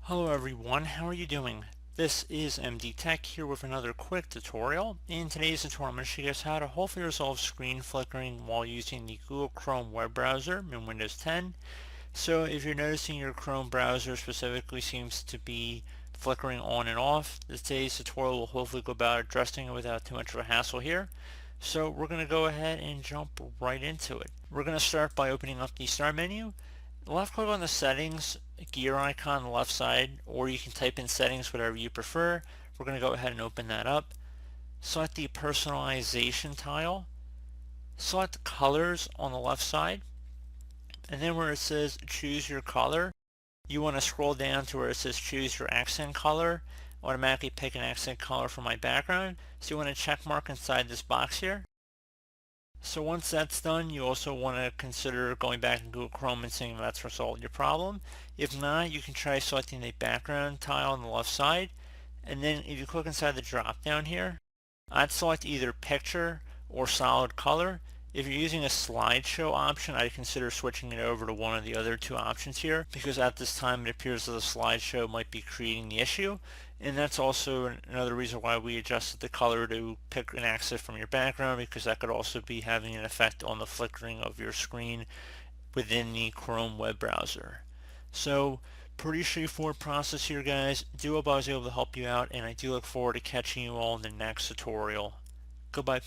Hello everyone, how are you doing? This is MD Tech here with another quick tutorial. In today's tutorial I'm going to show you guys how to hopefully resolve screen flickering while using the Google Chrome web browser in Windows 10. So if you're noticing your Chrome browser specifically seems to be flickering on and off, today's tutorial will hopefully go about addressing it without too much of a hassle here. So we're going to go ahead and jump right into it. We're going to start by opening up the Start menu. Left click on the settings gear icon on the left side, or you can type in settings, whatever you prefer. We're going to go ahead and open that up. Select the personalization tile. Select colors on the left side, and then where it says choose your color, you want to scroll down to where it says choose your accent color. Automatically pick an accent color for my background, so you want to check mark inside this box here. So once that's done, you also want to consider going back in Google Chrome and seeing if that's resolved your problem. If not, you can try selecting the background tile on the left side, and then if you click inside the drop down here, I'd select either picture or solid color. If you're using a slideshow option, I'd consider switching it over to one of the other two options here, because at this time it appears that the slideshow might be creating the issue. And that's also another reason why we adjusted the color to pick an accent from your background, because that could also be having an effect on the flickering of your screen within the Chrome web browser. So pretty straightforward process here, guys. Do hope I was able to help you out, and I do look forward to catching you all in the next tutorial. Goodbye.